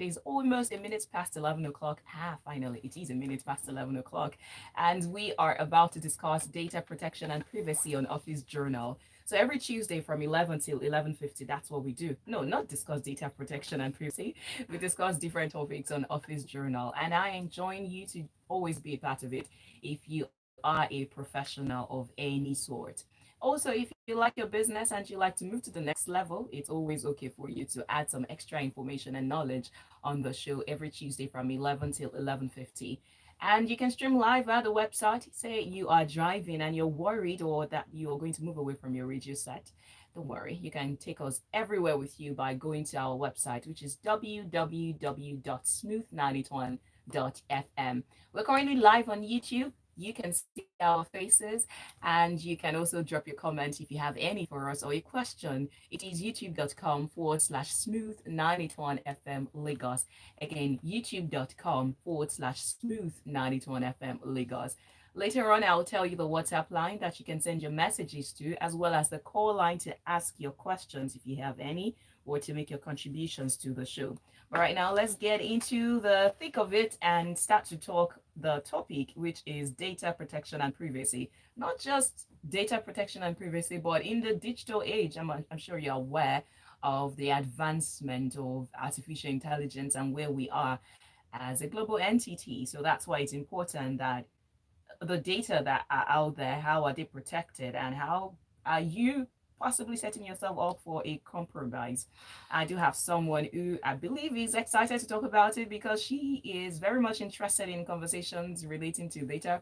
is almost a minute past 11 o'clock. Finally, it is a minute past 11 o'clock. And we are about to discuss data protection and privacy on Office Journal. So every Tuesday from 11 till 11:50, that's what we do. No, not discuss data protection and privacy. We discuss different topics on Office Journal. And I enjoin you to always be a part of it if you are a professional of any sort. Also, if you like your business and you like to move to the next level, it's always okay for you to add some extra information and knowledge on the show every Tuesday from 11 till 11:50. And you can stream live at the website. Say you are driving and you're worried or that you're going to move away from your radio set. Don't worry, you can take us everywhere with you by going to our website, which is www.smooth91.fm. We're currently live on YouTube. You can see our faces and you can also drop your comment if you have any for us or a question. It is youtube.com/smooth981fm Lagos. Again, youtube.com/smooth981fm Lagos. Later on, I'll tell you the WhatsApp line that you can send your messages to, as well as the call line to ask your questions if you have any, or to make your contributions to the show. But right now, let's get into the thick of it and start to talk the topic, which is data protection and privacy. Not just data protection and privacy, but in the digital age, I'm sure you're aware of the advancement of artificial intelligence and where we are as a global entity. So that's why it's important that the data that are out there, how are they protected, and how are you possibly setting yourself up for a compromise? I do have someone who I believe is excited to talk about it because she is very much interested in conversations relating to data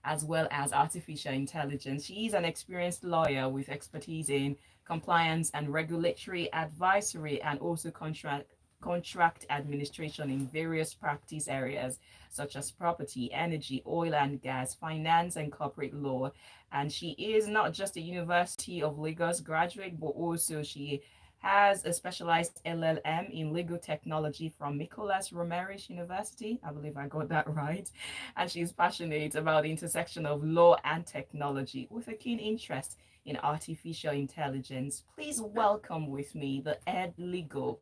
as well as artificial intelligence. She is an experienced lawyer with expertise in compliance and regulatory advisory and also contract administration in various practice areas such as property, energy, oil and gas, finance, and corporate law. And she is not just a University of Lagos graduate, but also she has a specialized LLM in legal technology from Nicholas Romeris University. I believe I got that right. And she's passionate about the intersection of law and technology with a keen interest in artificial intelligence. Please welcome with me the Ed Legal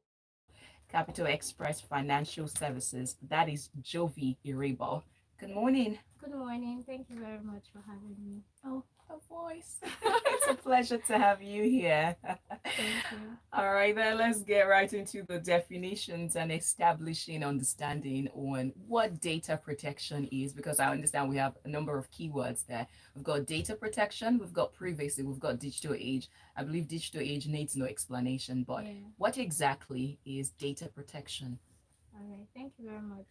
Capital Express Financial Services. That is Jovi Erebor. Good morning. Good morning. Thank you very much for having me. Oh, a voice. It's a pleasure to have you here. Thank you. All right, then let's get right into the definitions and establishing understanding on what data protection is, because I understand we have a number of keywords there. We've got data protection, we've got privacy, we've got digital age. I believe digital age needs no explanation, but Yeah. what exactly is data protection? All right. Thank you very much.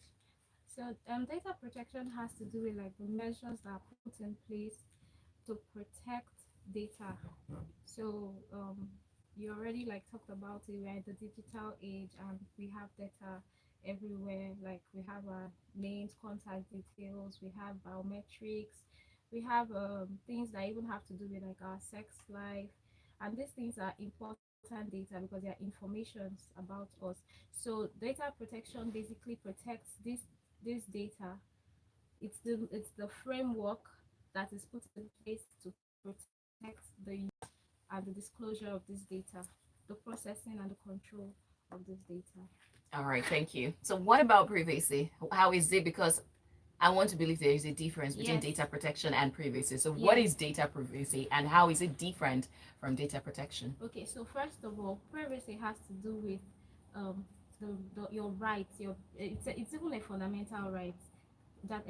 So, data protection has to do with like the measures that are put in place to protect data. So, you already like talked about it. We're in the digital age, and we have data everywhere. Like we have our names, contact details. We have biometrics. We have things that even have to do with like our sex life, and these things are important data because they are informations about us. So, data protection basically protects this data. It's the framework that is put in place to protect the use and the disclosure of this data, the processing and the control of this data. All right, thank you. So, what about privacy? How is it? Because I want to believe there is a difference between Yes, data protection and privacy. So, what yes. is data privacy and how is it different from data protection? Okay, so first of all, privacy has to do with um your rights. It's even a fundamental right that's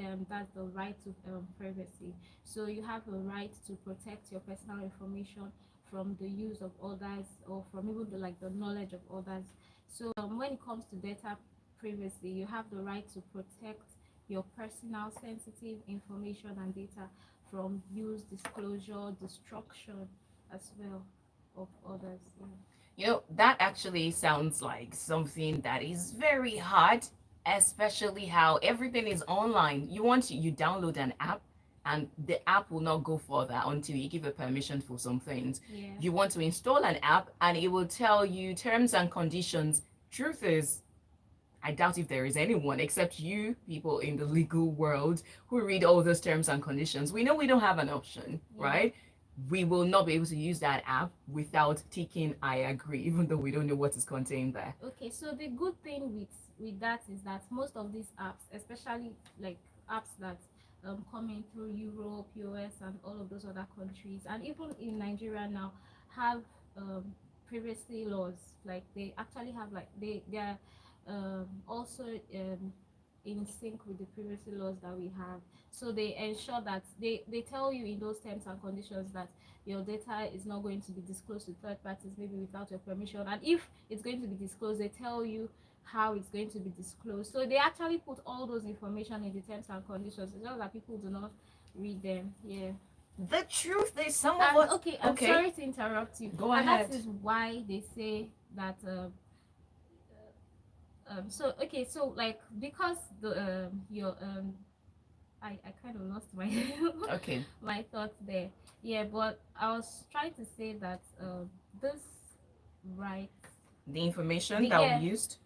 the right to privacy. So you have a right to protect your personal information from the use of others or from even the knowledge of others. So when it comes to data privacy, you have the right to protect your personal sensitive information and data from use, disclosure, destruction as well of others. Yeah. That actually sounds like something that is very hard, especially how everything is online. You download an app and the app will not go further until you give a permission for some things. Yeah. You want to install an app and it will tell you terms and conditions. Truth is, I doubt if there is anyone except you people in the legal world who read all those terms and conditions. We know we don't have an option, Yeah. right? We will not be able to use that app without ticking I agree, even though we don't know what is contained there. Okay, so the good thing with that is that most of these apps, especially like apps that coming through Europe, US, and all of those other countries, and even in Nigeria now, have privacy laws. Like they actually have like they are also in sync with the privacy laws that we have. So they ensure that they tell you in those terms and conditions that your data is not going to be disclosed to third parties, maybe without your permission. And if it's going to be disclosed, they tell you how it's going to be disclosed. So they actually put all those information in the terms and conditions. It's just that people do not read them. Yeah. The truth is, some of And us. okay, I'm sorry to interrupt you. Go and ahead. that is why they say that so okay, so like because the your I kind of lost my Okay. my thoughts there. Yeah, but I was trying to say that this right The information the that we yeah used.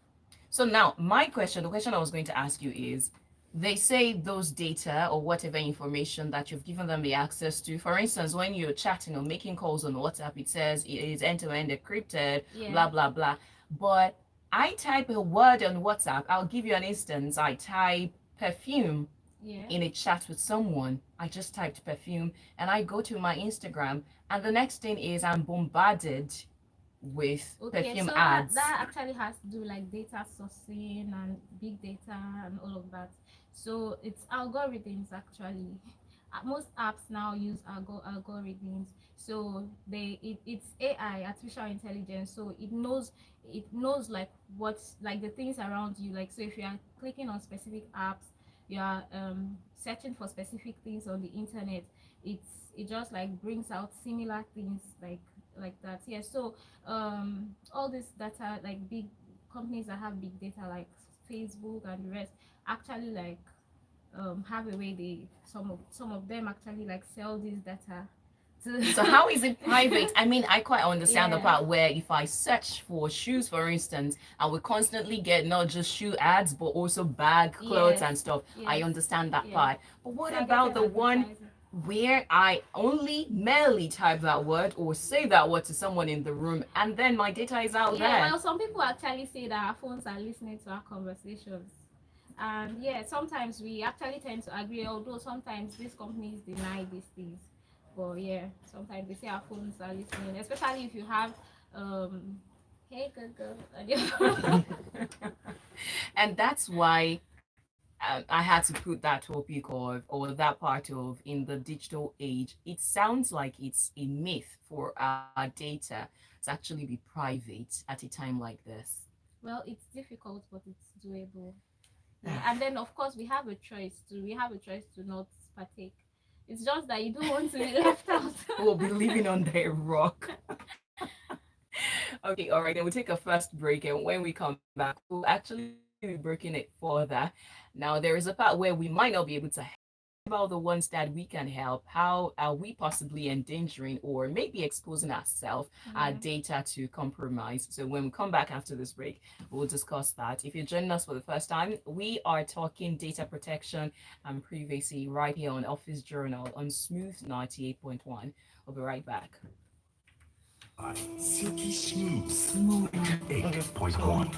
So now, my question, the question I was going to ask you is, they say those data or whatever information that you've given them the access to. For instance, when you're chatting or making calls on WhatsApp, it says it is end-to-end encrypted, blah, yeah blah, blah. But I type a word on WhatsApp. I'll give you an instance. I type perfume yeah in a chat with someone. I just typed perfume and I go to my Instagram, and the next thing is I'm bombarded with okay. perfume So ads. that actually has to do like data sourcing and big data and all of that. So it's algorithms actually. Most apps now use algorithms. So it's AI, artificial intelligence. So it knows like what's like the things around you. Like so if you are clicking on specific apps, you are searching for specific things on the internet, it just like brings out similar things like that. Yeah. So all this data, like big companies that have big data like Facebook and the rest, actually like have a way they some of them actually like sell this data to So how is it private? I mean, I quite understand the yeah part where if I search for shoes, for instance, I will constantly get not just shoe ads, but also bag, clothes, yes and stuff. I yes understand that yeah part. But what about targeted the one advertising. where I only merely type that word or say that word to someone in the room, and then my data is out Yeah, there? well, some people actually say that our phones are listening to our conversations. And yeah, sometimes we actually tend to agree, although sometimes these companies deny these things. But yeah, sometimes they say our phones are listening, especially if you have hey Google on your phone. And that's why I had to put that topic of or that part of in the digital age. It sounds like it's a myth for our data to actually be private at a time like this. Well, it's difficult, but it's doable. Yeah, and then of course we have a choice to not partake. It's just that you don't want to be left out. We'll be living under a rock. Okay, all right, then we'll take a first break, and when we come back, we'll actually be breaking it further. Now, there is a part where we might not be able to help about the ones that we can help. How are we possibly endangering or maybe exposing ourselves, our Yeah. data to compromise? So, when we come back after this break, we'll discuss that. If you're joining us for the first time, we are talking data protection and privacy right here on Office Journal on Smooth 98.1. We'll be right back. Silky smooth, smooth 8.1.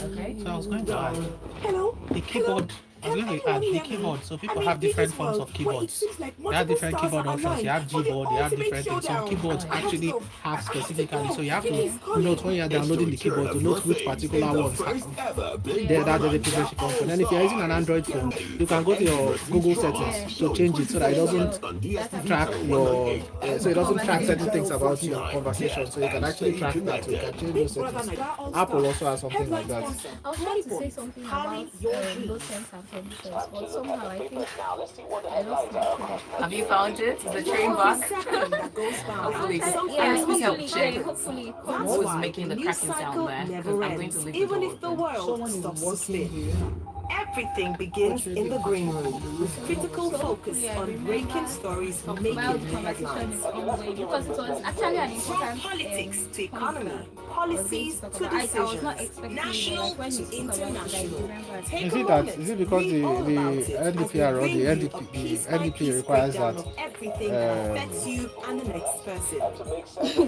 Okay. So I was going to add Hello? the keyboard. I was going to add the keyboard. So people have different forms of keyboards. They have different keyboard options. You have Gboard, you have different things. Some keyboards actually have specifically. So you have to note when you're downloading the keyboard to note which particular ones there that the preference comes from. And if you're using an Android phone, you can go to your Google settings to change it so that it doesn't track your so it doesn't track certain things about your conversation. So you can actually track that. So you can change those settings. Apple also has something like that. I was trying to say something about those terms and conditions, but somehow I think I lost it. Have you found it? Is the train back? Hopefully, Yeah, let me help hopefully, check. hopefully it Who comes. was making the cracking sound there? Because I'm going to leave the Even door if the open. world stops to spin. Everything begins in the green room with critical So focus hopefully I on breaking remember stories while making the the conversation is headlines. ongoing because it was actually an From important politics to point that economy, I was going to policies talk to about. I was not decisions, expecting it, but like national when you to spoke about it, I international. remembered. Take Is a it that? moment, Is it because read all the about it as we NDPR or bring the you a NDP piece the by NDP piece requires breakdown that of everything that affects you and the next person.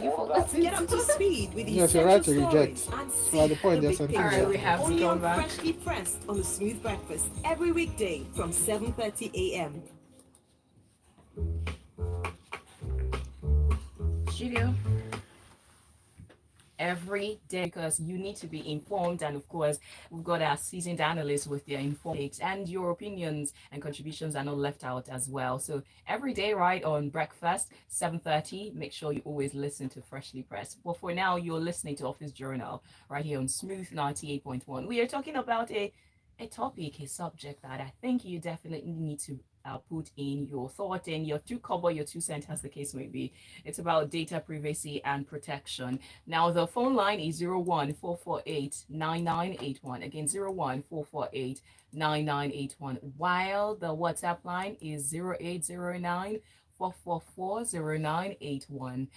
You forgot it. Get up to speed with yes, you're essential right to reject. stories and So at see the point the they're big All right, picture. we sentimental. have to Only come on back. Freshly Pressed on the Smooth Breakfast every weekday from 7:30 a.m. Studio every day because you need to be informed. And of course, we've got our seasoned analysts with their informed takes, and your opinions and contributions are not left out as well. So every day, right on breakfast, 7:30, make sure you always listen to Freshly Pressed. But for now, you're listening to Office Journal right here on Smooth 98.1. We are talking about a topic, a subject that I think you definitely need to put in your thought in, your two cover, your 2 cents, as the case may be. It's about data privacy and protection. Now, the phone line is 01448 9981. Again, 01448 9981. While the WhatsApp line is 0809 444 0981.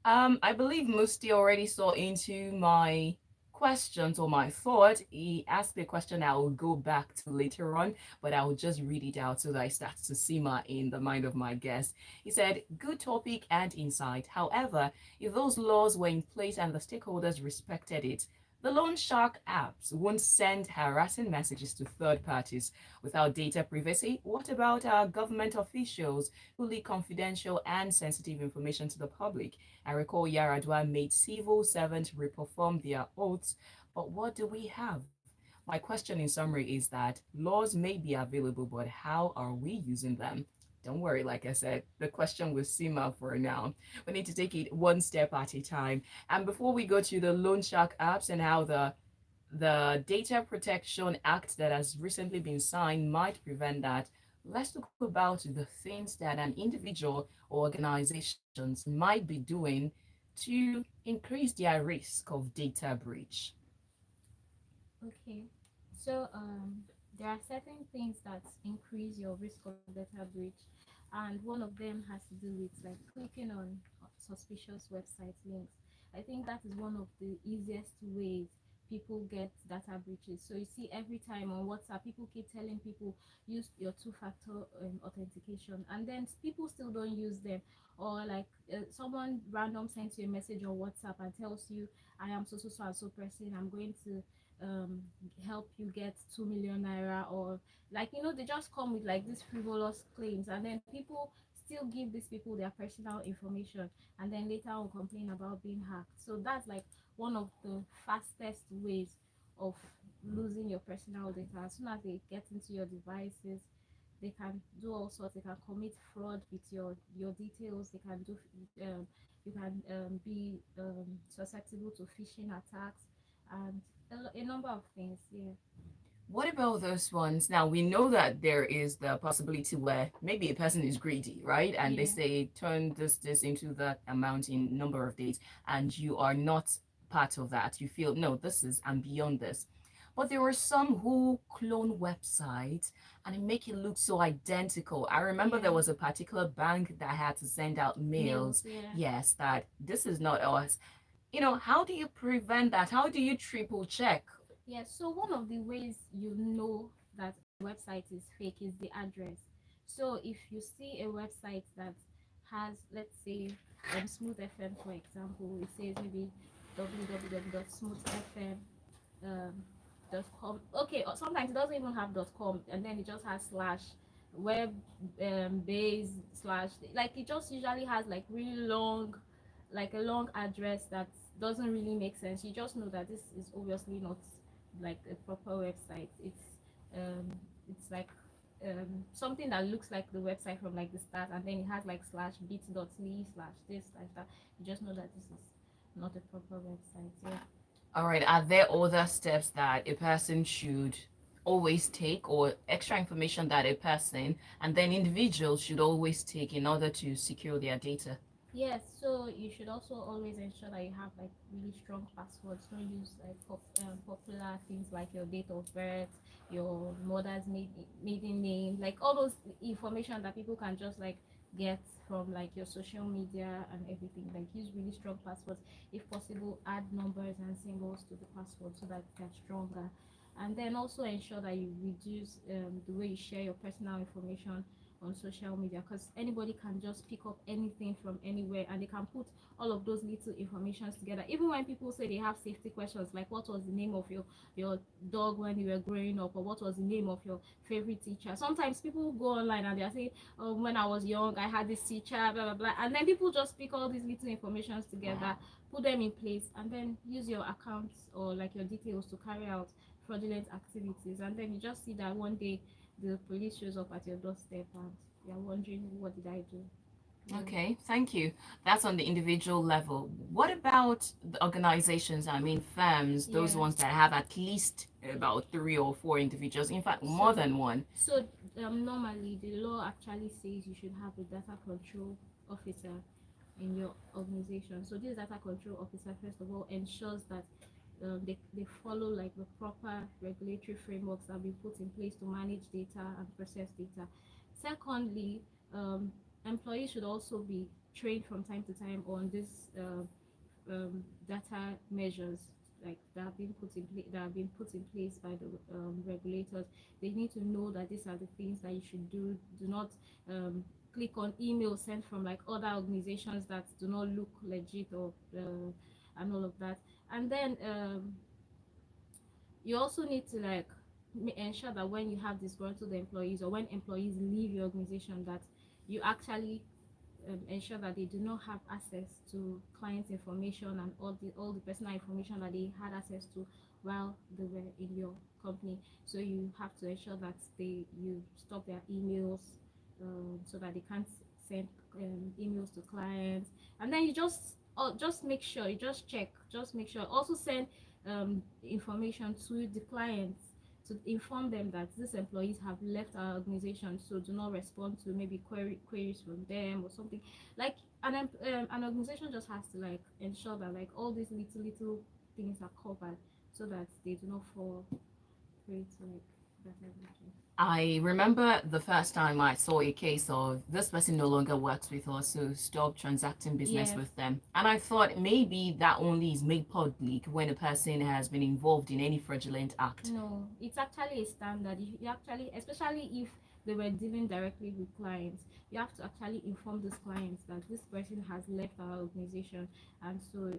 I believe Musti already saw into my questions or my thought. He asked a question I will go back to later on, but I will just read it out so that it starts to simmer in the mind of my guest. He said, good topic and insight. However, if those laws were in place and the stakeholders respected it, the loan shark apps won't send harassing messages to third parties without data privacy. What about our government officials who leak confidential and sensitive information to the public? I recall Yaradua made civil servants reperform their oaths, but what do we have? My question in summary is that laws may be available, but how are we using them? Don't worry, like I said, the question will simmer for now. We need to take it one step at a time. And before we go to the loan shark apps and how the Data Protection Act that has recently been signed might prevent that, let's talk about the things that an individual or organizations might be doing to increase their risk of data breach. Okay. So there are certain things that increase your risk of data breach, and one of them has to do with like clicking on suspicious website links. I think that is one of the easiest ways people get data breaches. So you see every time on WhatsApp, people keep telling people use your two-factor authentication, and then people still don't use them. Or like someone random sends you a message on WhatsApp and tells you, "I am so so so and so person. I'm going to um help you get 2 million naira," or like they just come with like these frivolous claims, and then people still give these people their personal information and then later on complain about being hacked. So that's like one of the fastest ways of losing your personal data. As soon as they get into your devices, they can do all sorts. They can commit fraud with your details. They can do you can be susceptible to phishing attacks and a number of things. Yeah. What about those ones? Now, we know that there is the possibility where maybe a person is greedy, right? And they Yeah. say, turn this into that amount in number of days, and you are not part of that. You feel, no, this is, I'm beyond this. But there were some who clone websites and make it look so identical. I remember there Yeah. was a particular bank that had to send out Mails. mails, Yeah. yes, that this is not us. How do you prevent that? How do you triple check? Yeah. So one of the ways you know that a website is fake is the address. So if you see a website that has, let's say, Smooth FM, for example, it says maybe www.smoothfm .com. Okay, or sometimes it doesn't even have .com, and then it just has slash web base slash, like it just usually has like really long, like a long address that doesn't really make sense. You just know that this is obviously not like a proper website. It's like something that looks like the website from like the start, and then it has like slash bit.ly slash this slash that. You just know that this is not a proper website. Yeah. All right. Are there other steps that a person should always take, or extra information that a person and then individuals should always take in order to secure their data? Yes, so you should also always ensure that you have like really strong passwords. Don't use like popular things like your date of birth, your mother's maiden name, like all those information that people can just like get from like your social media and everything. Like use really strong passwords. If possible, add numbers and symbols to the password so that they're stronger. And then also ensure that you reduce the way you share your personal information on social media, because anybody can just pick up anything from anywhere and they can put all of those little informations together. Even when people say they have safety questions like what was the name of your dog when you were growing up, or what was the name of your favorite teacher, sometimes people go online and they are saying, oh, when I was young I had this teacher, blah blah blah, and then people just pick all these little informations together, put them in place, and then use your accounts or like your details to carry out fraudulent activities. And then you just see that one day the police shows up at your doorstep and you're wondering, what did I do? Yeah. Okay, thank you. That's on the individual level. What about the organizations? I mean, firms, those Yeah. ones that have at least about 3 or 4 individuals, in fact, more than one. So normally the law actually says you should have a data control officer in your organization. So this data control officer, first of all, ensures that they follow like the proper regulatory frameworks that have been put in place to manage data and process data. Secondly, um, employees should also be trained from time to time on this data measures like that have been put in place by the regulators. They need to know that these are the things that you should do. Do not click on emails sent from like other organizations that do not look legit, or and all of that. And then you also need to like ensure that when you have disgruntled employees, or when employees leave your organization, that you actually ensure that they do not have access to client information and all the personal information that they had access to while they were in your company. So you have to ensure that you stop their emails, so that they can't send emails to clients. And then you just make sure you just make sure also send information to the clients to inform them that these employees have left our organization, so do not respond to maybe queries from them or something. Like an organization just has to like ensure that like all these little things are covered, so that they do not fall prey to like that everything. I remember the first time I saw a case of this person no longer works with us, so stop transacting business Yes. with them. And I thought maybe that only is made public when a person has been involved in any fraudulent act. No, it's actually a standard. You actually, especially if they were dealing directly with clients, you have to actually inform those clients that this person has left our organization, and so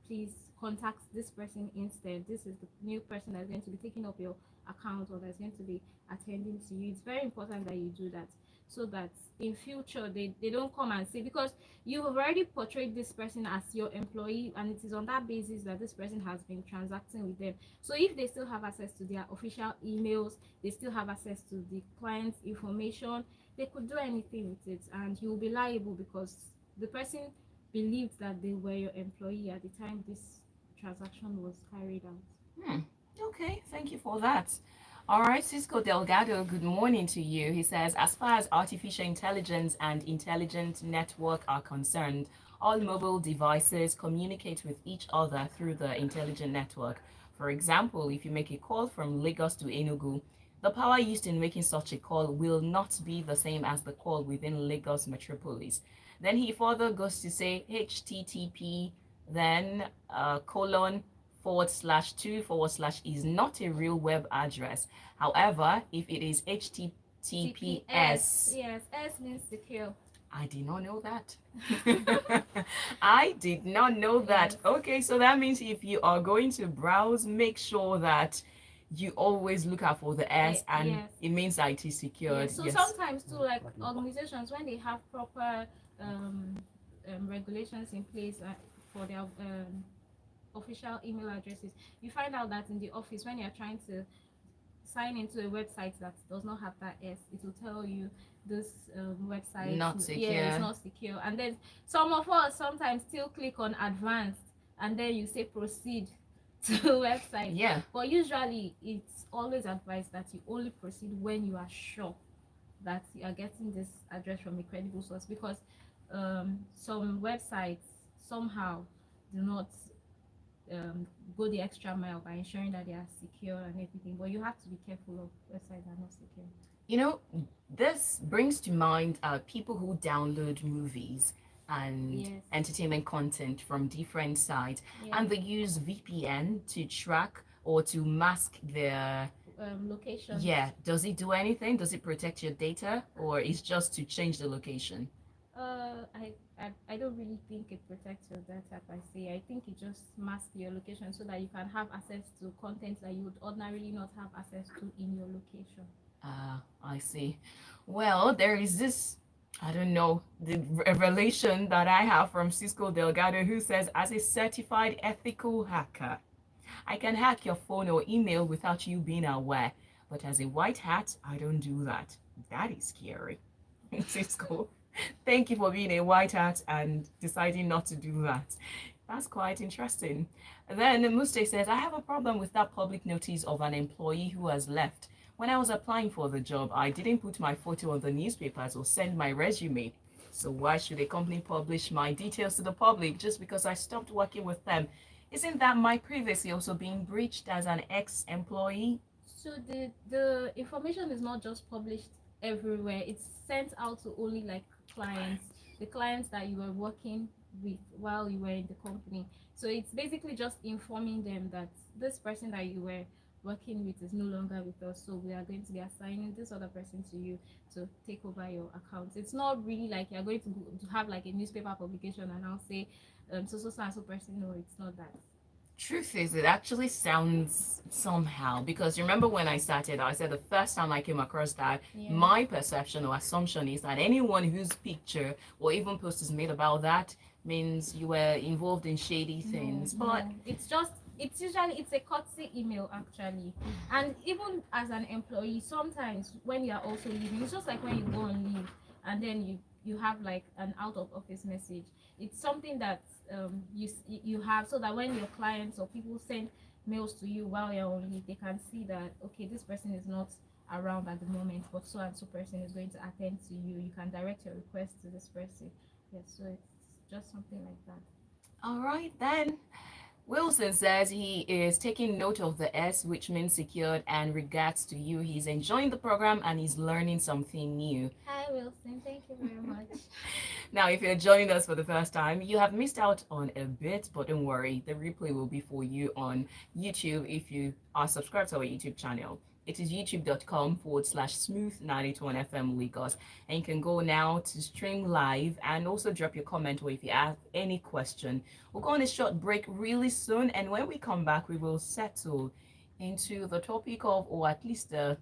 please contact this person instead. This is the new person that's going to be taking up your account, or that's going to be attending to you. It's very important that you do that, so that in future they don't come and say, because you have already portrayed this person as your employee, and it is on that basis that this person has been transacting with them. So if they still have access to their official emails, they still have access to the client's information, they could do anything with it, and you will be liable, because the person believed that they were your employee at the time this transaction was carried out. Okay, thank you for that. All right, Cisco Delgado, good morning to you. He says, as far as artificial intelligence and intelligent network are concerned, all mobile devices communicate with each other through the intelligent network. For example, if you make a call from Lagos to Enugu, the power used in making such a call will not be the same as the call within Lagos metropolis. Then he further goes to say HTTP, then colon /2 / is not a real web address. However, if it is HTTPS, Yes, S means secure. I did not know that. I did not know that. Yes. Okay, so that means if you are going to browse, make sure that you always look out for the S, and yes. it means that it is secured. Yes. So Yes. sometimes too, like organizations, when they have proper regulations in place for their official email addresses, you find out that in the office, when you're trying to sign into a website that does not have that S, it will tell you this website Not secure. Yeah, it's not secure. And then some of us sometimes still click on advanced, and then you say proceed to the website. Yeah. But usually it's always advised that you only proceed when you are sure that you are getting this address from a credible source, because some websites somehow do not um, go the extra mile by ensuring that they are secure and everything. But you have to be careful of websites that are not secure. You know, this brings to mind people who download movies and Yes. entertainment content from different sites, Yes. and they use VPN to track or to mask their. Locations. Yeah, does it do anything? Does it protect your data, or is just to change the location? I don't really think it protects your data per se. I think it just masks your location so that you can have access to content that you would ordinarily not have access to in your location. Ah, I see. Well, there is this, I don't know, the revelation that I have from Cisco Delgado, who says, as a certified ethical hacker, I can hack your phone or email without you being aware. But as a white hat, I don't do that. That is scary. Cisco, thank you for being a white hat and deciding not to do that. That's quite interesting. Then Muste says, I have a problem with that public notice of an employee who has left. When I was applying for the job, I didn't put my photo on the newspapers or send my resume. So why should a company publish my details to the public just because I stopped working with them? Isn't that my privacy also being breached as an ex-employee? So the information is not just published everywhere. It's sent out to only like clients, the clients that you were working with while you were in the company. So it's basically just informing them that this person that you were working with is no longer with us. So we are going to be assigning this other person to you to take over your account. It's not really like you're going to have like a newspaper publication and I'll say so and so person. No, it's not that. Truth is, it actually sounds somehow because remember when I started, I said the first time I came across that, Yeah. my perception or assumption is that anyone whose picture or even post is made about that means you were involved in shady things. But it's usually it's a courtesy email actually, and even as an employee sometimes when you are also leaving, it's just like when you go on leave and then you have like an out of office message. It's something that you have so that when your clients or people send mails to you while you're on leave, they can see that okay, this person is not around at the moment, but so and so person is going to attend to you. You can direct your request to this person. Yes, so it's just something like that. all right then. Wilson says he is taking note of the S, which means secured, and regards to you. He's enjoying the program and he's learning something new. Hi Wilson, thank you very much. Now, if you're joining us for the first time, you have missed out on a bit, but don't worry, the replay will be for you on YouTube if you are subscribed to our YouTube channel. It is youtube.com/smooth981FM Lagos. And you can go now to stream live and also drop your comment or if you have any question. We'll go on a short break really soon. And when we come back, we will settle into the topic of, or at least the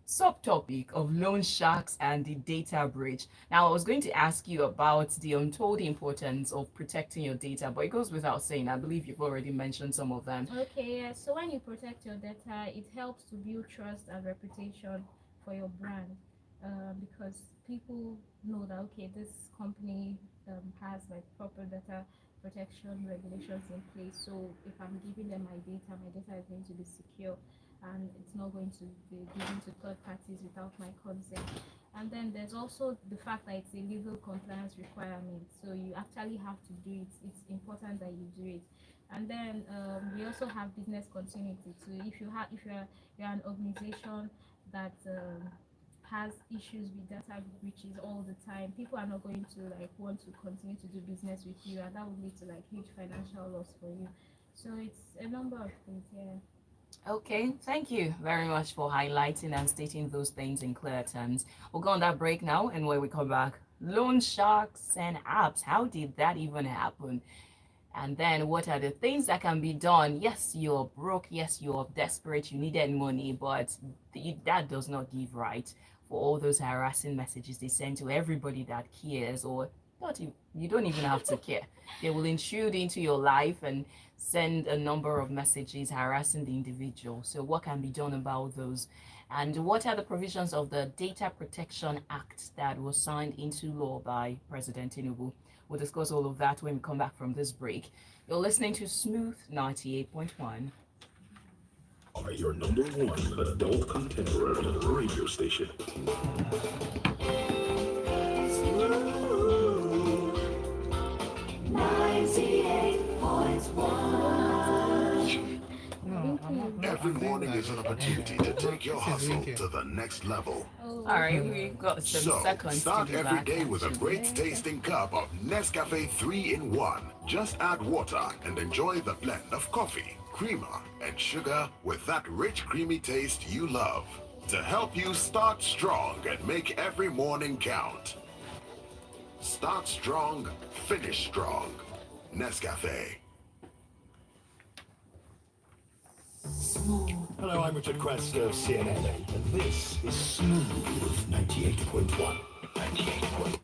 subtopic of loan sharks and the data breach. Now, I was going to ask you about the untold importance of protecting your data, but it goes without saying. I believe you've already mentioned some of them. Okay, yeah. So when you protect your data, it helps to build trust and reputation for your brand, because people know that okay, this company has like proper data protection regulations in place. So if I'm giving them my data is going to be secure, and it's not going to be given to third parties without my consent. And then there's also the fact that it's a legal compliance requirement, so you actually have to do it. It's important that you do it. And then we also have business continuity. So if you're an organization that has issues with data breaches all the time, people are not going to like want to continue to do business with you, and that would lead to like huge financial loss for you. So it's a number of things. Yeah. Okay, thank you very much for highlighting and stating those things in clear terms. We'll go on that break now, and when we come back, loan sharks and apps. How did that even happen? And then what are the things that can be done? Yes, you're broke. Yes, you're desperate. You needed money, but that does not give right for all those harassing messages they send to everybody that cares or not. You don't even have to care. They will intrude into your life and send a number of messages harassing the individual. So what can be done about those? And what are the provisions of the Data Protection Act that was signed into law by President Tinubu? We'll discuss all of that when we come back from this break. You're listening to Smooth 98.1. Are your number one adult contemporary radio station. No, Every I'm doing morning that. is an opportunity to take your This is hustle winking. to the next level. Oh, All right, okay. we've got some So, seconds to start be every back, day with a great actually. tasting cup of Nescafe 3 in 1. Just add water and enjoy the blend of coffee, creamer, and sugar with that rich, creamy taste you love. To help you start strong and make every morning count. Start strong, finish strong. Nescafe. Hello, I'm Richard Quest of CNN, and this is Smooth 98.1. 98.1.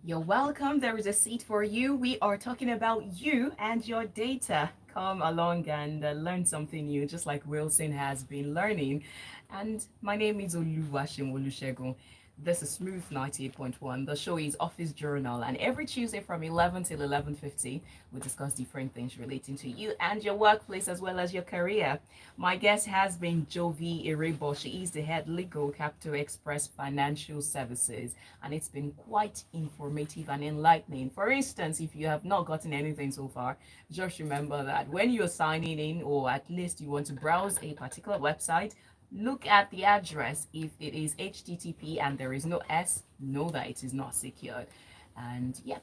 You're welcome. There is a seat for you. We are talking about you and your data. Come along and learn something new, just like Wilson has been learning. And my name is Oluwaseun. This is Smooth 98.1. The show is Office Journal, and every Tuesday from 11 till 11:50, we discuss different things relating to you and your workplace as well as your career. My guest has been Jovi Erebor. She is the head legal Capital Express Financial Services, and it's been quite informative and enlightening. For instance, if you have not gotten anything so far, just remember that when you're signing in, or at least you want to browse a particular website, look at the address. If it is HTTP and there is no S, know that it is not secured. And yeah.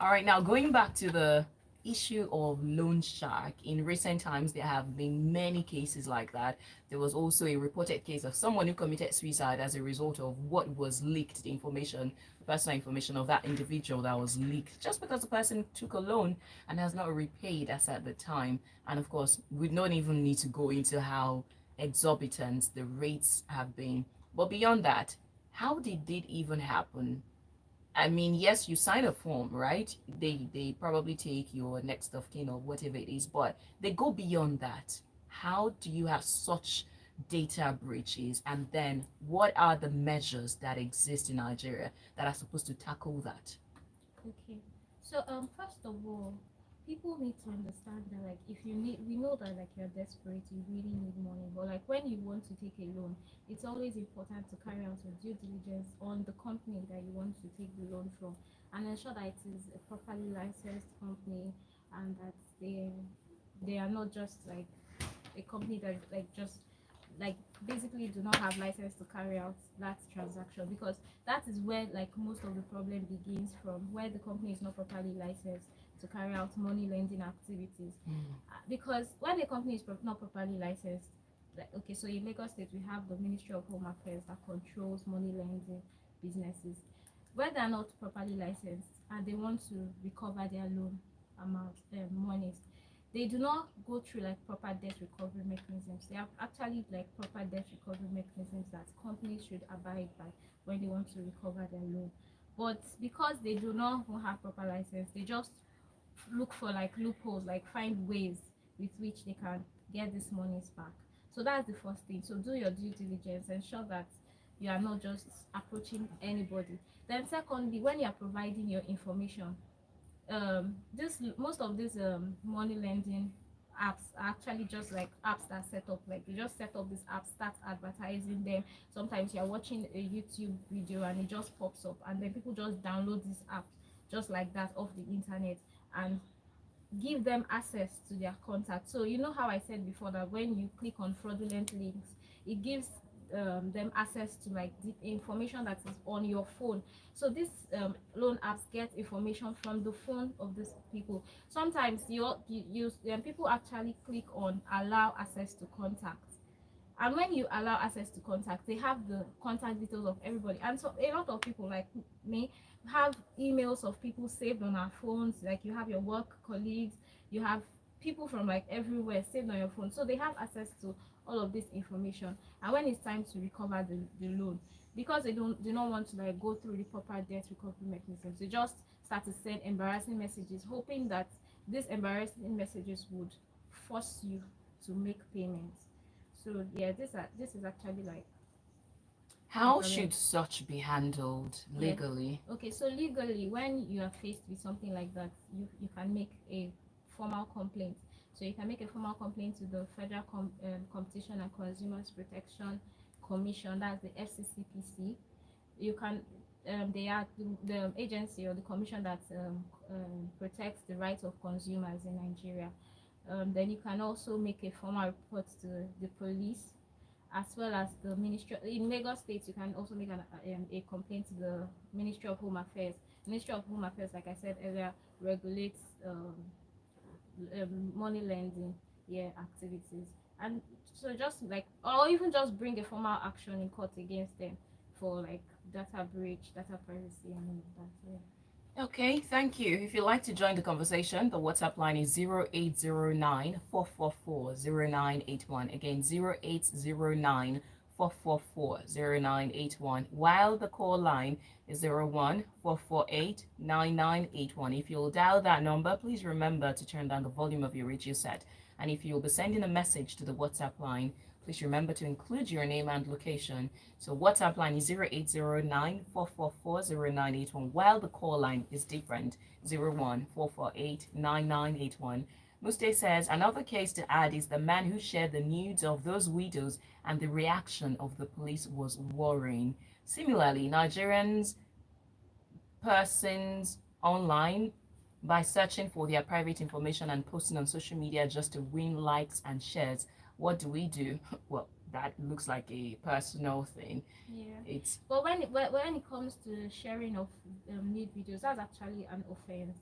All right, now going back to the issue of loan shark. In recent times, there have been many cases like that. There was also a reported case of someone who committed suicide as a result of what was leaked, the information, personal information of that individual that was leaked, just because the person took a loan and has not repaid as at the time. And of course, we don't even need to go into how exorbitant the rates have been. But beyond that, how did it even happen? I mean, yes, you sign a form, right? They probably take your next of kin or whatever it is, but they go beyond that. How do you have such data breaches? And then what are the measures that exist in Nigeria that are supposed to tackle that? Okay. So first of all, people need to understand that like if you need we know that like you're desperate, you really need money. But like when you want to take a loan, it's always important to carry out your due diligence on the company that you want to take the loan from and ensure that it is a properly licensed company and that they are not just like a company that like just like basically do not have license to carry out that transaction, because that is where like most of the problem begins from, where the company is not properly licensed to carry out money lending activities. Because when a company is not properly licensed, like okay, so in Lagos State we have the Ministry of Home Affairs that controls money lending businesses. Where they are not properly licensed and they want to recover their loan amount monies, they do not go through like proper debt recovery mechanisms. They have actually like proper debt recovery mechanisms that companies should abide by when they want to recover their loan. But because they do not have proper license, they just look for like loopholes, like find ways with which they can get these monies back. So that's the first thing. So do your due diligence, ensure that you are not just approaching anybody. Then secondly, when you are providing your information, this most of these money lending apps are actually just like apps that set up, like they just set up this app, start advertising them. Sometimes you're watching a YouTube video and it just pops up, and then people just download this app just like that off the internet and give them access to their contact. So you know how I said before that when you click on fraudulent links, it gives them access to like the information that is on your phone. So these loan apps get information from the phone of these people. Sometimes people actually click on allow access to contact, and when you allow access to contact, they have the contact details of everybody. And so a lot of people like me have emails of people saved on our phones. Like you have your work colleagues, you have people from like everywhere saved on your phone, so they have access to all of this information. And when it's time to recover the loan, because they do not want to like go through the proper debt recovery mechanisms, they just start to send embarrassing messages, hoping that these embarrassing messages would force you to make payments. So yeah, this is actually like a How problem. should such be handled Yeah. legally? Okay, so legally, when you are faced with something like that, you can make a formal complaint. So you can make a formal complaint to the Federal Competition and Consumers Protection Commission, that's the FCCPC. You can they are the agency or the commission that protects the rights of consumers in Nigeria. Then you can also make a formal report to the police, as well as the ministry. In Lagos State, you can also make a complaint to the Ministry of Home Affairs. Ministry of Home Affairs, like I said earlier, regulates money lending, yeah, activities. And so just like, or even just bring a formal action in court against them for like data breach, data privacy, and all of that. Yeah. Okay, thank you. If you'd like to join the conversation, the WhatsApp line is 0809 444 0981. Again, 0809 444 0981. While the call line is 01 448 9981. If you'll dial that number, please remember to turn down the volume of your radio set. And if you'll be sending a message to the WhatsApp line, please remember to include your name and location. So WhatsApp line is 0809 444 0981, while the call line is different, 01 448 9981. Muste says another case to add is the man who shared the nudes of those widows, and the reaction of the police was worrying. Similarly, Nigerians persons online by searching for their private information and posting on social media just to win likes and shares. What do we do? Well, that looks like a personal thing. Yeah. It's But when it comes to sharing of nude videos, that's actually an offense.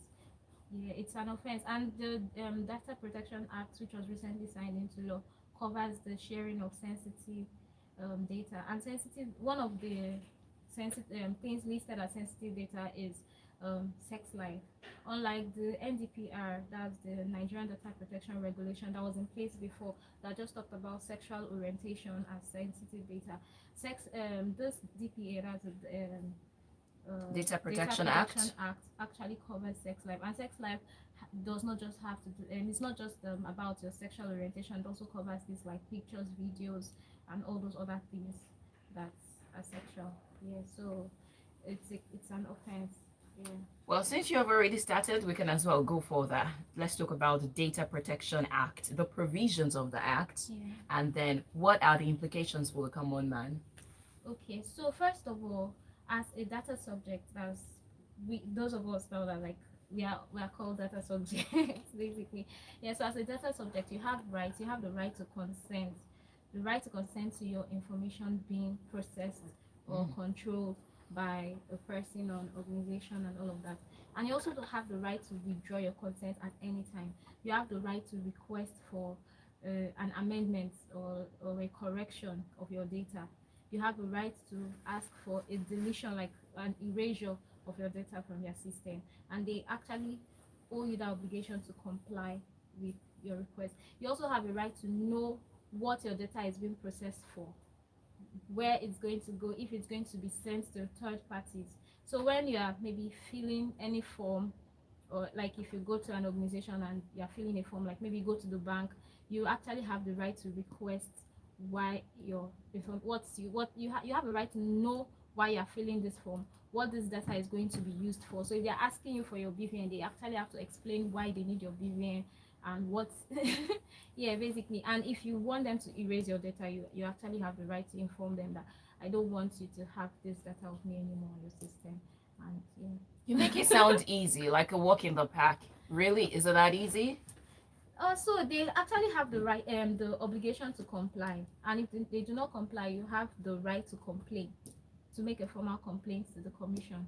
Yeah, it's an offense, and the Data Protection Act, which was recently signed into law, covers the sharing of sensitive data. And sensitive, one of the sensitive things listed as sensitive data is sex life. Unlike the NDPR, that's the Nigerian Data Protection Regulation that was in place before, that just talked about sexual orientation as sensitive data. This DPA, that's Data Protection Act actually covers sex life, and sex life does not just have to do, and it's not just about your sexual orientation. It also covers things like pictures, videos, and all those other things that's sexual. Yeah, so it's an offense. Yeah. Well, since you have already started, we can as well go for that. Let's talk about the Data Protection Act, the provisions of the act, Yeah. and then what are the implications for the common man? Okay, so first of all, as a data subject, those of us know that like we are called data subjects basically. Yeah, so as a data subject, you have rights. You have the right to consent, to your information being processed or controlled by a person or an organization and all of that. And you also have the right to withdraw your consent at any time. You have the right to request for an amendment or a correction of your data. You have the right to ask for a deletion, like an erasure of your data from your system, and they actually owe you the obligation to comply with your request. You also have a right to know what your data is being processed for, where it's going to go, if it's going to be sent to third parties. So when you are maybe filling any form, or like if you go to an organization and you're filling a form, like maybe you go to the bank, you actually have the right to request why you have a right to know why you're filling this form, what this data is going to be used for. So if they're asking you for your BVN, they actually have to explain why they need your BVN and what yeah, basically. And if you want them to erase your data, you actually have the right to inform them that I don't want you to have this data of me anymore on your system. And yeah, You make it sound easy, like a walk in the park. Really? Is it that easy? so they actually have the right, the obligation to comply, and if they do not comply, you have the right to complain, to make a formal complaint to the commission,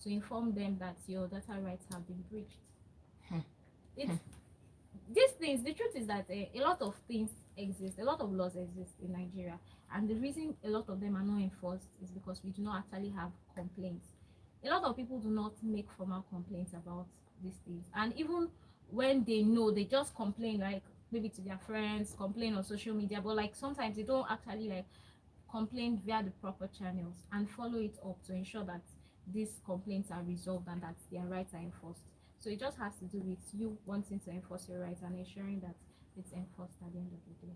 to inform them that your data rights have been breached. It's these things. The truth is that a lot of things exist, a lot of laws exist in Nigeria, and the reason a lot of them are not enforced is because we do not actually have complaints. A lot of people do not make formal complaints about these things, and even when they know, they just complain, like maybe to their friends, complain on social media, but like sometimes they don't actually like complain via the proper channels and follow it up to ensure that these complaints are resolved and that their rights are enforced. So it just has to do with you wanting to enforce your rights and ensuring that it's enforced at the end of the day.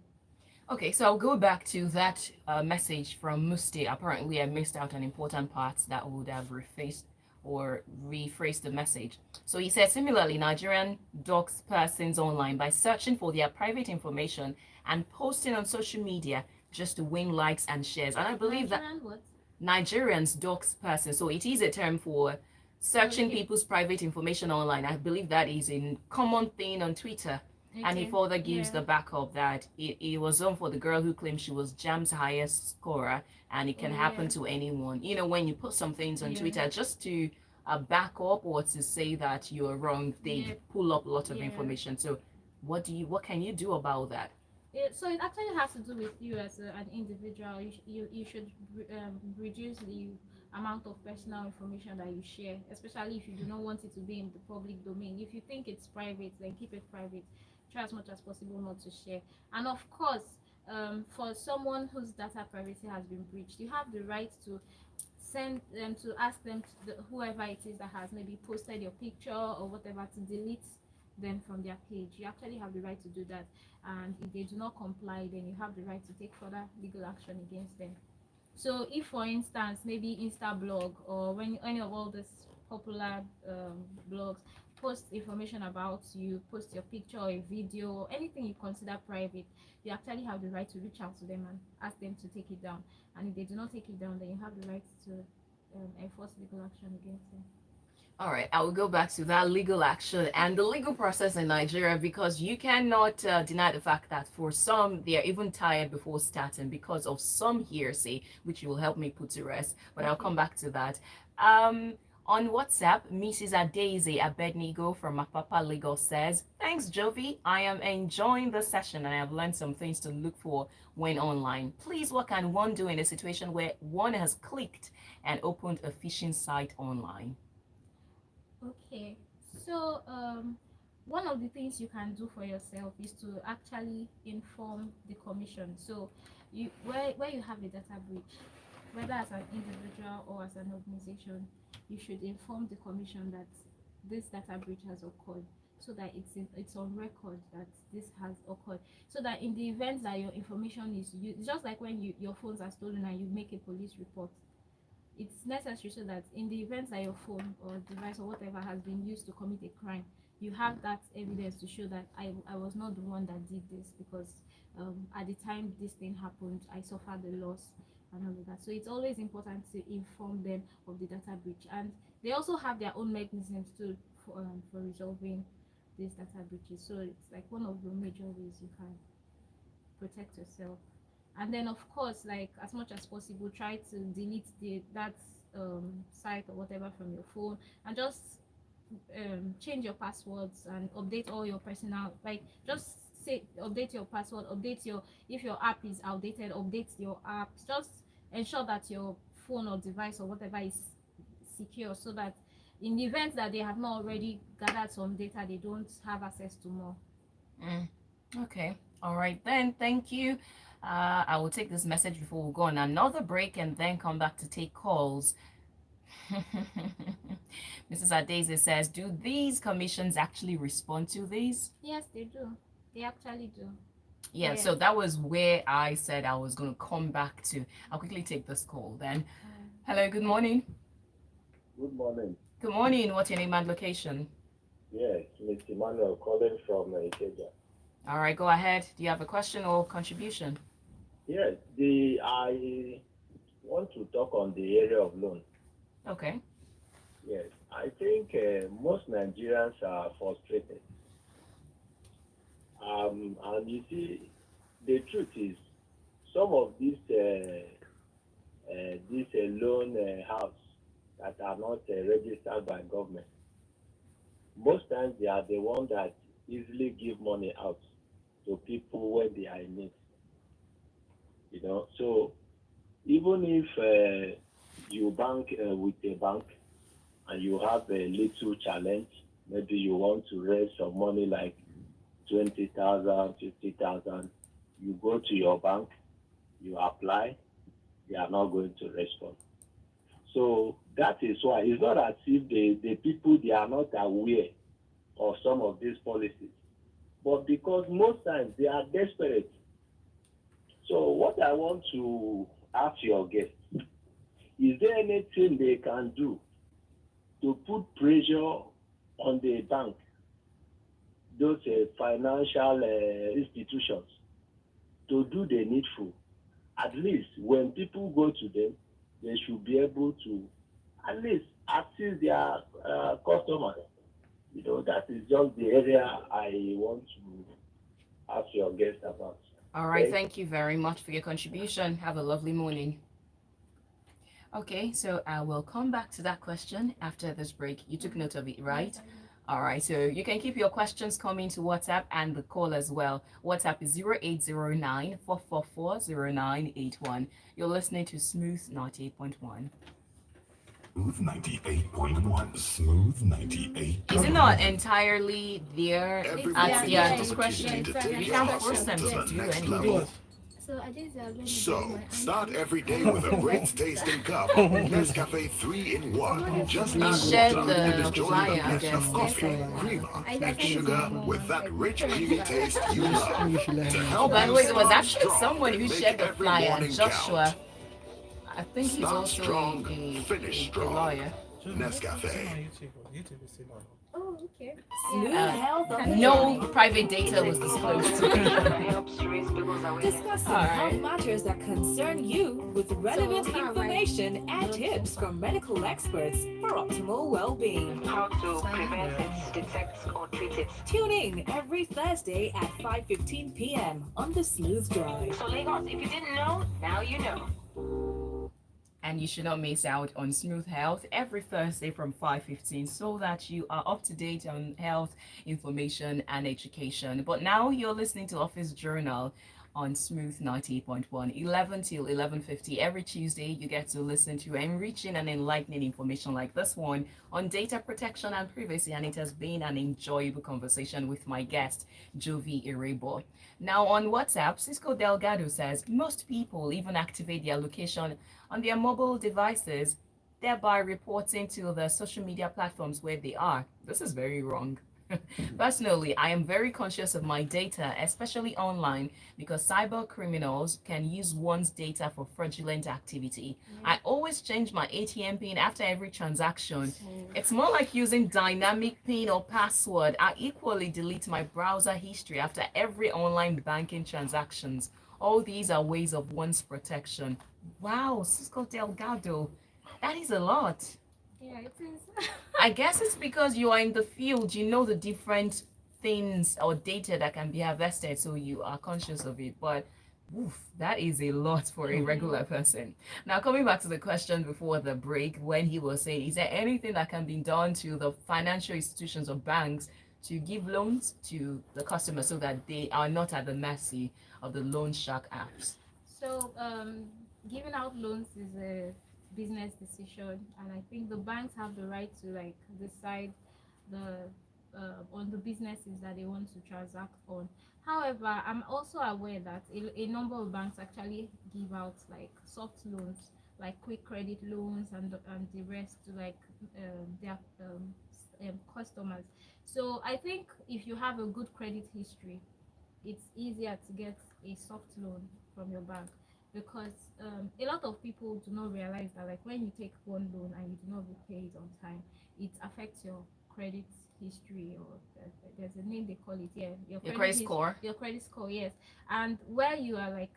Okay, so I'll go back to that message from Musti. Apparently, I missed out an important part that would have rephrased the message. So he said, similarly, Nigerian dogs persons online by searching for their private information and posting on social media just to win likes and shares. And I believe Nigerian what? Nigerians dogs persons. So it is a term for searching Okay. people's private information online. I believe that is a common thing on Twitter. And he Okay. further gives Yeah. the backup that it was on for the girl who claimed she was Jam's highest scorer, and it can Oh happen yeah. to anyone. You know, when you put some things on Yeah. Twitter just to back up or to say that you're wrong, they Yeah. pull up a lot of Yeah. information. So, what can you do about that? So it actually has to do with you as an individual. You should reduce the amount of personal information that you share, especially if you do not want it to be in the public domain. If you think it's private, then keep it private. Try as much as possible not to share. And of course, for someone whose data privacy has been breached, you have the right to send them to ask them to whoever it is that has maybe posted your picture or whatever to delete them from their page. You actually have the right to do that, and if they do not comply, then you have the right to take further legal action against them. So if, for instance, maybe Insta blog or when any of all these popular blogs post information about you, post your picture or a video or anything you consider private, you actually have the right to reach out to them and ask them to take it down. And if they do not take it down, then you have the right to enforce legal action against them. All right, I will go back to that legal action and the legal process in Nigeria because you cannot deny the fact that for some, they are even tired before starting because of some hearsay, which you will help me put to rest. But I'll Okay. come back to that. Um, on WhatsApp, Mrs. Adeze Abednego from Apapa, Lagos says, "Thanks, Jovi. I am enjoying the session and I have learned some things to look for when online. Please, what can one do in a situation where one has clicked and opened a phishing site online?" Okay, so one of the things you can do for yourself is to actually inform the commission. So where you have a data breach, whether as an individual or as an organization, you should inform the commission that this data breach has occurred, so that it's on record that this has occurred, so that in the event that your information is used, just like when your phones are stolen and you make a police report, it's necessary so that in the event that your phone or device or whatever has been used to commit a crime, you have that evidence to show that I was not the one that did this, because at the time this thing happened, I suffered the loss and all of that. So it's always important to inform them of the data breach, and they also have their own mechanisms too for resolving these data breaches. So it's like one of the major ways you can protect yourself. And then of course, like, as much as possible, try to delete that site or whatever from your phone, and just change your passwords and update all your personal, like, just say update your password, update your, if your app is outdated, update your app. Just ensure that your phone or device or whatever is secure, so that in the event that they have not already gathered some data, they don't have access to more. Mm, okay. All right then. Thank you. I will take this message before we go on another break and then come back to take calls. Mrs. Adeze says, "Do these commissions actually respond to these?" Yes, they do. They actually do. Yeah, Yeah. so that was where I said I was going to come back to. I'll quickly take this call then. Hello, good morning. Good morning. Good morning. What's your name and location? Yes, Mr. Emmanuel calling from Ikeja. All right, go ahead. Do you have a question or contribution? Yes, I want to talk on the area of loan. Okay. Yes, I think most Nigerians are frustrated. And you see, the truth is, some of these loan house that are not registered by government, most times they are the ones that easily give money out to people when they are in need. So even if you bank with a bank and you have a little challenge, maybe you want to raise some money like 20,000, 50,000, you go to your bank, you apply, they are not going to respond. So that is why it's not as if the people, they are not aware of some of these policies, but because most times they are desperate. So what I want to ask your guest, is there anything they can do to put pressure on the bank, those financial institutions, to do the needful? At least when people go to them, they should be able to at least assist their customers. That is just the area I want to ask your guest about. All right, Okay? thank you very much for your contribution. Have a lovely morning. Okay, so I will come back to that question after this break. You took note of it, right? Yes, I did. All right, so you can keep your questions coming to WhatsApp and the call as well. WhatsApp is 0809 444 0981. You're listening to Smooth 98.1. Smooth 98.1. Smooth 98. Is it not entirely there Everyone at Yeah, their yeah, needs discretion? opportunity it's to at take We the their can hustle force discretion. them to to the Yes. do next Do anything. level. what? So I just going to be So, my start answer. every day with a great tasting cup of Nescafe 3 in 1. Just You add shared water and the enjoy the flyer, I blend of guess. Yes, coffee, I did. creamer, I and sent it to sugar my mom. with that Like, rich, different creamy style. taste you Maybe you should love. let To her know. Oh, help by the you way, there was start actually strong someone and who make shared the every flyer, morning Joshua. count. I think he's Start also strong, finish a strong. lawyer. It's on Nescafe. YouTube. YouTube is still on. Oh, okay. Smooth Yeah. health on the No journey. private data was disclosed. Discussing All health right. matters that concern you with relevant how am I information and doing so tips far? from medical experts for optimal well-being. How to Sorry. prevent Yeah. it, detect or treat it. Tune in every Thursday at 5:15 p.m. on the Smooth Drive. So Lagos, if you didn't know, now you know. And you should not miss out on Smooth Health every Thursday from 5:15 so that you are up to date on health information and education. But now you're listening to Office Journal on Smooth 90.1, 11 till 11:50 every Tuesday. You get to listen to enriching and enlightening information like this one on data protection and privacy, and it has been an enjoyable conversation with my guest Jovi Erebor. Now on WhatsApp, Cisco Delgado says most people even activate their location on their mobile devices, thereby reporting to the social media platforms where they are. This is very wrong. Personally, I am very conscious of my data, especially online, because cyber criminals can use one's data for fraudulent activity. I always change my ATM pin after every transaction. It's more like using dynamic pin or password. I equally delete my browser history after every online banking transactions. All these are ways of one's protection. Wow, Cisco Delgado, that is a lot. Yeah, it is. I guess it's because you are in the field, you know the different things or data that can be harvested, so you are conscious of it. But oof, that is a lot for a regular person. Now, coming back to the question before the break, when he was saying, is there anything that can be done to the financial institutions or banks to give loans to the customer so that they are not at the mercy of the loan shark apps? So, giving out loans is a business decision, and I think the banks have the right to like decide the on the businesses that they want to transact on. However, I'm also aware that a number of banks actually give out like soft loans, like quick credit loans and the rest to like their customers. So I think if you have a good credit history, it's easier to get a soft loan from your bank because a lot of people do not realize that like when you take one loan and you do not repay it on time, it affects your credit history or there's a name they call it, yeah, Your credit score? your credit score, yes. And where you are like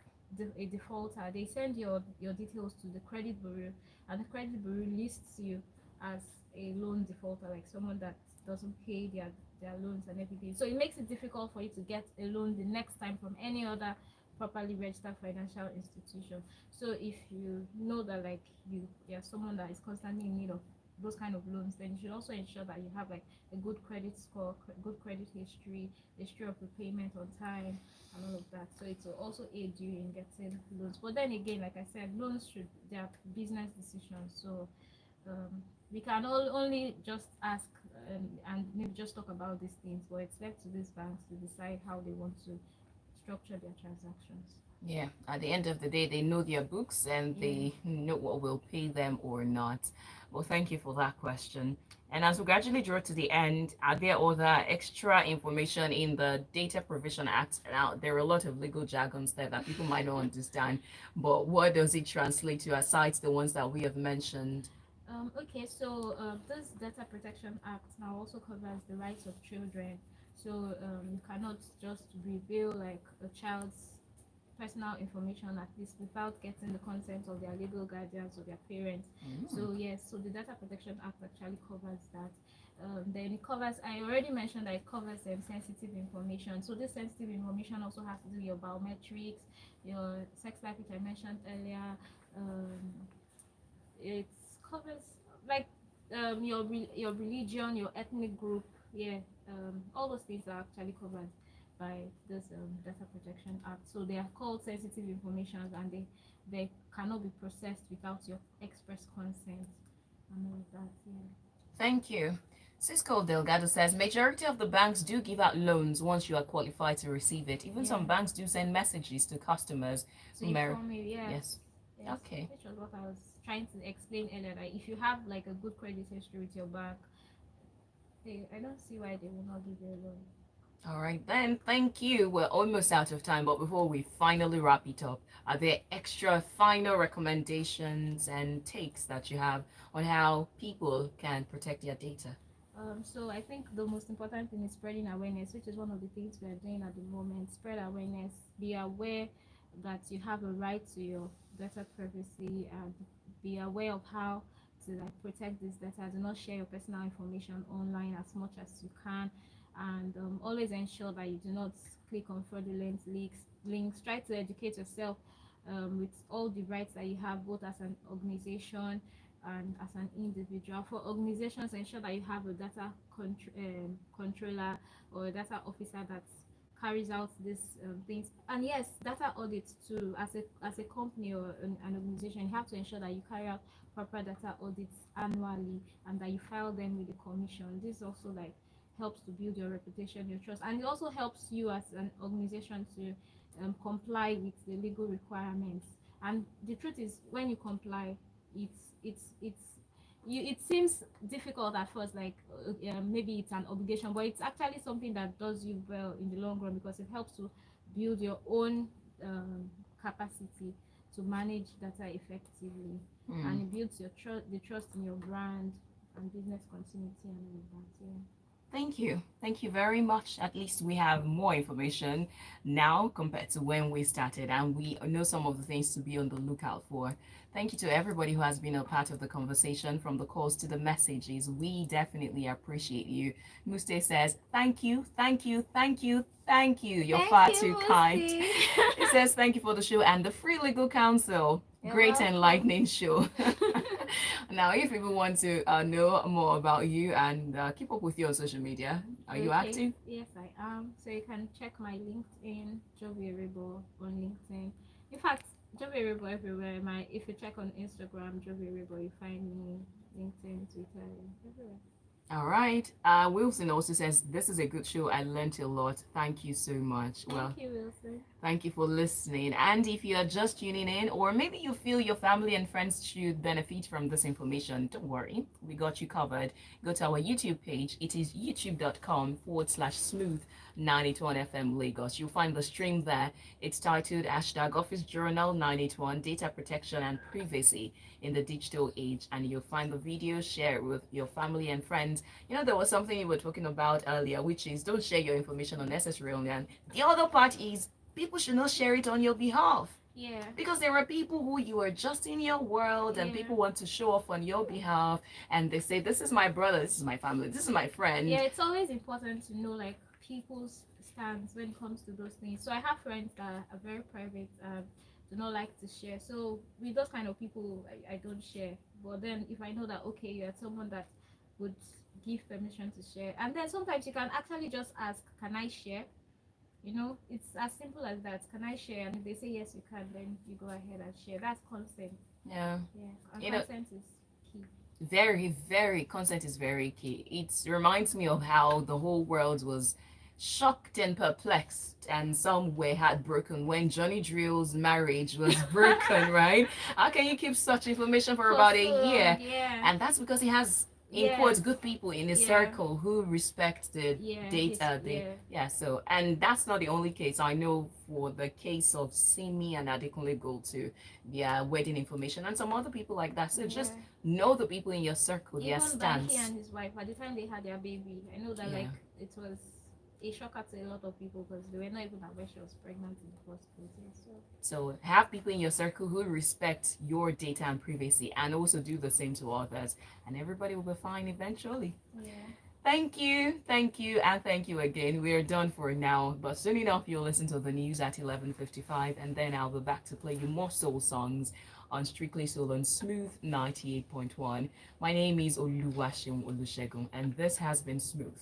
a defaulter, they send your details to the credit bureau, and the credit bureau lists you as a loan defaulter, like someone that doesn't pay their loans and everything. So it makes it difficult for you to get a loan the next time from any other properly registered financial institution. So if you know that like you're someone that is constantly in need of those kind of loans, then you should also ensure that you have like a good credit score, good credit history of repayment on time, and all of that. So it will also aid you in getting loans. But then again, like I said, loans should they are business decisions. So we can only just ask and maybe just talk about these things, but it's left to these banks to decide how they want to structure their transactions. Yeah, at the end of the day, they know their books and they know what will pay them or not. Well, thank you for that question. And as we gradually draw to the end, are there other extra information in the Data Provision Act? Now, there are a lot of legal jargons there that people might not understand, but what does it translate to aside the ones that we have mentioned? Okay, so this Data Protection Act now also covers the rights of children. So you cannot just reveal like a child's personal information, at least without getting the consent of their legal guardians or their parents. So yes, so the Data Protection Act actually covers that. Then it covers, I already mentioned that it covers sensitive information. So this sensitive information also has to do with your biometrics, your sex type, which I mentioned earlier. Um, it covers like your religion, your ethnic group, yeah, all those things are actually covered by this Data Protection Act. So they are called sensitive information, and they cannot be processed without your express consent and all of that. Yeah. Thank you. Cisco Delgado says majority of the banks do give out loans once you are qualified to receive it. Even some Yeah. banks do send messages to customers. To inform you, yeah. Yes. Yes, Okay. which was what I was trying to explain earlier. That if you have like a good credit history with your bank, I don't see why they will not give you a loan. All right, then. Thank you. We're almost out of time, but before we finally wrap it up, are there extra final recommendations and takes that you have on how people can protect their data? So I think the most important thing is spreading awareness, which is one of the things we are doing at the moment. Spread awareness. Be aware that you have a right to your data privacy, and be aware of how to like protect this data. Do not share your personal information online as much as you can, and always ensure that you do not click on fraudulent links. Try to educate yourself with all the rights that you have, both as an organization and as an individual. For organizations, ensure that you have a data controller or a data officer that carries out these things. And yes, data audits too. As a company or an organization, you have to ensure that you carry out proper data audits annually, and that you file them with the commission. This also like helps to build your reputation, your trust, and it also helps you as an organization to comply with the legal requirements. And the truth is, when you comply, it's you, it seems difficult at first, like maybe it's an obligation, but it's actually something that does you well in the long run, because it helps to build your own capacity to manage data effectively, and it builds your the trust in your brand and business continuity and all of that. Yeah. Thank you. Thank you very much. At least we have more information now compared to when we started, and we know some of the things to be on the lookout for. Thank you to everybody who has been a part of the conversation, from the calls to the messages. We definitely appreciate you. Muste says, thank you, thank you, thank you, thank you. You're far too kind. It says, thank you for the show and the free legal counsel. Great enlightening show. Now, if people want to know more about you and keep up with you on social media, are you active? Yes, I am. So you can check my LinkedIn, Jovi Erebor on LinkedIn. In fact, Jovi Erebor everywhere. If you check on Instagram, Jovi Erebor, you find me. LinkedIn, Twitter, everywhere. All right. Wilson also says, this is a good show. I learned a lot. Thank you so much. Thank you, Wilson. Thank you for listening. And if you are just tuning in, or maybe you feel your family and friends should benefit from this information, don't worry. We got you covered. Go to our YouTube page. It is youtube.com/smooth 981 FM Lagos. You'll find the stream there. It's titled #Office Journal 981 Data Protection and Privacy in the Digital Age. And you'll find the video, share it with your family and friends. You know, there was something you were talking about earlier, which is don't share your information unnecessarily. And the other part is people should not share it on your behalf. Yeah. Because there are people who you are just in your world, and people want to show off on your behalf, and they say, this is my brother, this is my family, this is my friend. Yeah, it's always important to know like people's stance when it comes to those things. So I have friends that are very private and do not like to share. So with those kind of people, I don't share. But then if I know that, okay, you're someone that would give permission to share, and then sometimes you can actually just ask, can I share? You know, it's as simple as that. Can I share? And if they say yes, you can, then you go ahead and share. That's consent. Yeah. And consent is key. Very, very, consent is very key. It reminds me of how the whole world was shocked and perplexed, and some were heartbroken when Johnny Drill's marriage was broken, right? How can you keep such information for about a year? Yeah. And that's because he has, in quotes, good people in his circle who respect the data. So, and that's not the only case. I know for the case of Simi and Adekunle Gold too, their wedding information, and some other people like that. So just know the people in your circle, their stance. Even Banky and his wife, at the time they had their baby, I know that like it was a shocker to a lot of people because they were not even aware she was pregnant in the first place. Yeah, So have people in your circle who respect your data and privacy and also do the same to others, and everybody will be fine eventually. yeah. Thank you, and thank you again. We're done for now, but soon enough you'll listen to the news at 11:55, and then I'll be back to play you more soul songs on Strictly Soul on Smooth 98.1. My name is Oluwaseun, and this has been Smooth.